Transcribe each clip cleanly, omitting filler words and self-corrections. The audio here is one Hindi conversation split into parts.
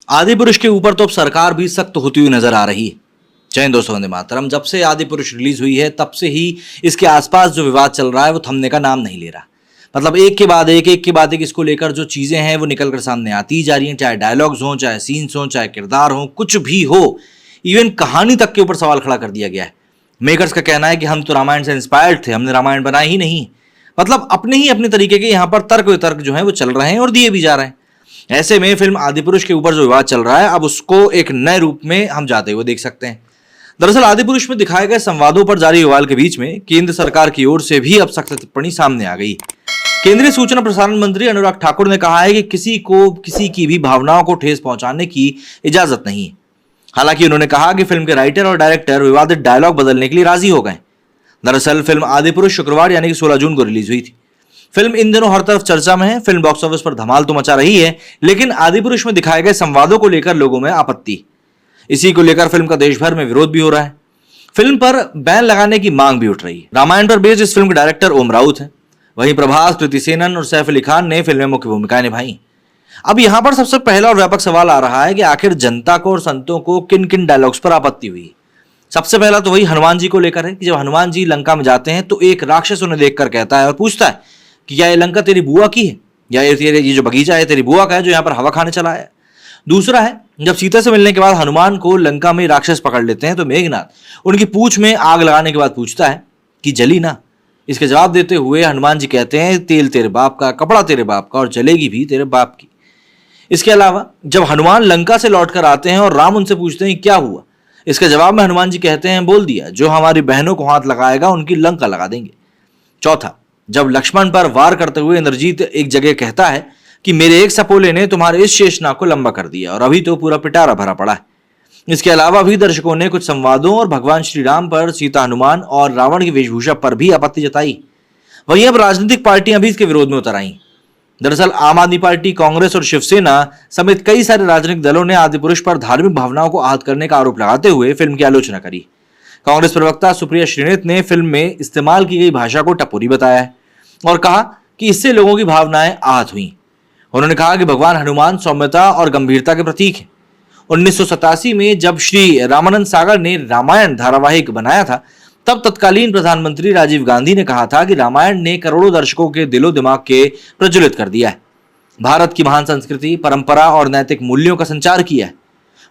आदिपुरुष के ऊपर तो अब सरकार भी सख्त होती हुई नजर आ रही है। जय हिंद दोस्तों, वंदे मातरम। जब से आदिपुरुष रिलीज हुई है तब से ही इसके आसपास जो विवाद चल रहा है वो थमने का नाम नहीं ले रहा। मतलब एक के बाद एक इसको लेकर जो चीजें हैं वो निकल कर सामने आती ही जा रही हैं, चाहे डायलॉग्स हों, चाहे सीन्स हों, चाहे किरदार हों, कुछ भी हो। इवन कहानी तक के ऊपर सवाल खड़ा कर दिया गया है। मेकर्स का कहना है कि हम तो रामायण से इंस्पायर्ड थे, हमने रामायण बनाया ही नहीं। मतलब अपने तरीके के यहाँ पर तर्क वितर्क जो है वो चल रहे हैं और दिए भी जा रहे हैं। ऐसे में फिल्म आदिपुरुष के ऊपर जो विवाद चल रहा है अब उसको एक नए रूप में हम जाते हुए देख सकते हैं। दरअसल आदिपुरुष में दिखाए गए संवादों पर जारी विवाद के बीच में केंद्र सरकार की ओर से भी अब सख्त टिप्पणी सामने आ गई। केंद्रीय सूचना प्रसारण मंत्री अनुराग ठाकुर ने कहा है कि किसी को किसी की भी भावनाओं को ठेस पहुंचाने की इजाजत नहीं है। हालांकि उन्होंने कहा कि फिल्म के राइटर और डायरेक्टर विवादित डायलॉग बदलने के लिए राजी हो गए। दरअसल फिल्म आदिपुरुष शुक्रवार यानी कि 16 जून को रिलीज हुई थी। फिल्म इन दिनों हर तरफ चर्चा में है। फिल्म बॉक्स ऑफिस पर धमाल तो मचा रही है, लेकिन आदिपुरुष में दिखाए गए संवादों को लेकर लोगों में आपत्ति। इसी को लेकर फिल्म का देश भर में विरोध भी हो रहा है। फिल्म पर बैन लगाने की मांग भी उठ रही है। रामायण पर बेस्ड इस फिल्म के डायरेक्टर ओम राउत है। वहीं प्रभास, कृति सेनन और सैफ अली खान ने फिल्म में मुख्य भूमिकाएं निभाई। अब यहां पर सबसे पहला और व्यापक सवाल आ रहा है कि आखिर जनता को और संतों को किन किन डायलॉग्स पर आपत्ति हुई। सबसे पहला तो वही हनुमान जी को लेकर है कि जब हनुमान जी लंका में जाते हैं तो एक राक्षस उन्हें देखकर कहता है और पूछता है कि क्या ये लंका तेरी बुआ की है, या ये जो बगीचा है तेरी बुआ का है जो यहाँ पर हवा खाने चला है। दूसरा है जब सीता से मिलने के बाद हनुमान को लंका में राक्षस पकड़ लेते हैं तो मेघनाथ उनकी पूंछ में आग लगाने के बाद पूछता है कि जली ना। इसके जवाब देते हुए हनुमान जी कहते हैं तेल तेरे बाप का, कपड़ा तेरे बाप का और जलेगी भी तेरे बाप की। इसके अलावा जब हनुमान लंका से लौटकर आते हैं और राम उनसे पूछते हैं क्या हुआ, इसके जवाब में हनुमान जी कहते हैं बोल दिया जो हमारी बहनों को हाथ लगाएगा उनकी लंका लगा देंगे। चौथा, जब लक्ष्मण पर वार करते हुए इंद्रजीत एक जगह कहता है कि मेरे एक सपोले ने तुम्हारे इस शेषनाग को लंबा कर दिया और अभी तो पूरा पिटारा भरा पड़ा है। इसके अलावा भी दर्शकों ने कुछ संवादों और भगवान श्री राम पर, सीता, हनुमान और रावण की वेशभूषा पर भी आपत्ति जताई। वहीं अब राजनीतिक पार्टियां भी इसके विरोध में उतर आई। दरअसल आम आदमी पार्टी, कांग्रेस और शिवसेना समेत कई सारे राजनीतिक दलों ने आदिपुरुष पर धार्मिक भावनाओं को आहत करने का आरोप लगाते हुए फिल्म की आलोचना करी। कांग्रेस प्रवक्ता सुप्रिया श्रीनेत ने फिल्म में इस्तेमाल की गई भाषा को टपोरी बताया है और कहा कि इससे लोगों की भावनाएं आहत हुई। उन्होंने कहा कि भगवान हनुमान सौम्यता और गंभीरता के प्रतीक हैं। 1987 में जब श्री रामानंद सागर ने रामायण धारावाहिक बनाया था तब तत्कालीन प्रधानमंत्री राजीव गांधी ने कहा था कि रामायण ने करोड़ों दर्शकों के दिलो दिमाग के प्रज्वलित कर दिया है, भारत की महान संस्कृति, परंपरा और नैतिक मूल्यों का संचार किया है।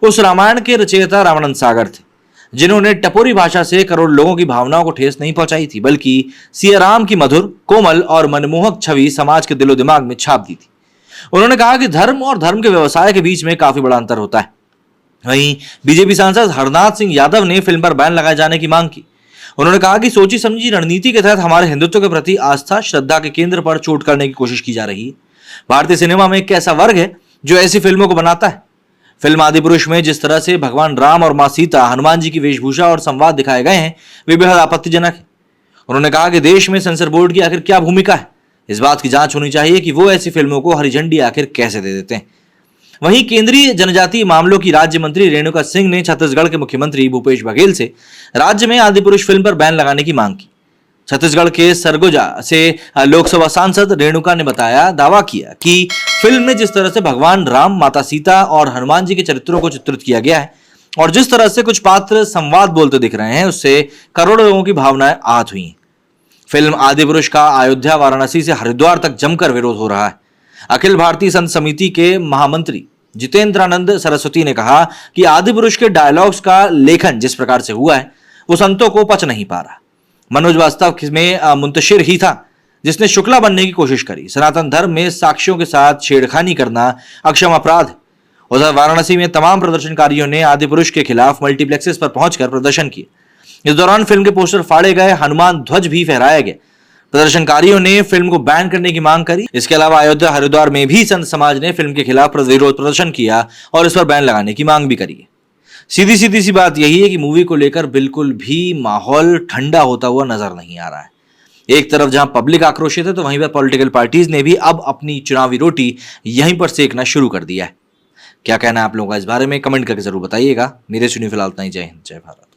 उस रामायण के रचयिता रामानंद सागर थे जिन्होंने टपोरी भाषा से करोड़ लोगों की भावनाओं को ठेस नहीं पहुंचाई थी, बल्कि सिया राम की मधुर, कोमल और मनमोहक छवि समाज के दिलो दिमाग में छाप दी थी। उन्होंने कहा कि धर्म और धर्म के व्यवसाय के बीच में काफी बड़ा अंतर होता है। वहीं बीजेपी सांसद हरनाथ सिंह यादव ने फिल्म पर बैन लगाए जाने की मांग की। उन्होंने कहा कि सोची समझी रणनीति के तहत हमारे हिंदुत्व के प्रति आस्था, श्रद्धा के केंद्र पर चोट करने की कोशिश की जा रही है। भारतीय सिनेमा में एक ऐसा वर्ग है जो ऐसी फिल्मों को बनाता है। फिल्म आदिपुरुष में जिस तरह से भगवान राम और मां सीता, हनुमान जी की वेशभूषा और संवाद दिखाए गए हैं वे बेहद आपत्तिजनक है। उन्होंने कहा कि देश में सेंसर बोर्ड की आखिर क्या भूमिका है, इस बात की जांच होनी चाहिए कि वो ऐसी फिल्मों को हरी झंडी आखिर कैसे दे देते हैं। वहीं केंद्रीय जनजातीय मामलों की राज्य मंत्री रेणुका सिंह ने छत्तीसगढ़ के मुख्यमंत्री भूपेश बघेल से राज्य में आदिपुरुष फिल्म पर बैन लगाने की मांग की। छत्तीसगढ़ के सरगुजा से लोकसभा सांसद रेणुका ने दावा किया कि फिल्म में जिस तरह से भगवान राम, माता सीता और हनुमान जी के चरित्रों को चित्रित किया गया है और जिस तरह से कुछ पात्र संवाद बोलते दिख रहे हैं उससे करोड़ों लोगों की भावनाएं आहत हुई। फिल्म आदिपुरुष का अयोध्या, वाराणसी से हरिद्वार तक जमकर विरोध हो रहा है। अखिल भारतीय संत समिति के महामंत्री जितेंद्रानंद सरस्वती ने कहा कि आदिपुरुष के डायलॉग्स का लेखन जिस प्रकार से हुआ है वो संतों को पच नहीं पा रहा। मनोज वास्तव में मुंतशिर ही था जिसने शुक्ला बनने की कोशिश करी। सनातन धर्म में साक्ष्यों के साथ छेड़खानी करना अक्षम अपराध है। उधर वाराणसी में तमाम प्रदर्शनकारियों ने आदिपुरुष के खिलाफ मल्टीप्लेक्सेस पर पहुंचकर प्रदर्शन किया। इस दौरान फिल्म के पोस्टर फाड़े गए, हनुमान ध्वज भी फहराया गया। प्रदर्शनकारियों ने फिल्म को बैन करने की मांग करी। इसके अलावा अयोध्या, हरिद्वार में भी संत समाज ने फिल्म के खिलाफ विरोध प्रदर्शन किया और इस पर बैन लगाने की मांग भी करी। सीधी सी बात यही है कि मूवी को लेकर बिल्कुल भी माहौल ठंडा होता हुआ नजर नहीं आ रहा है। एक तरफ जहां पब्लिक आक्रोशित है तो वहीं पर पॉलिटिकल पार्टीज ने भी अब अपनी चुनावी रोटी यहीं पर सेकना शुरू कर दिया है। क्या कहना है आप लोगों का इस बारे में कमेंट करके जरूर बताइएगा। मेरे सुनिए फिलहाल इतना ही। जय हिंद, जय भारत।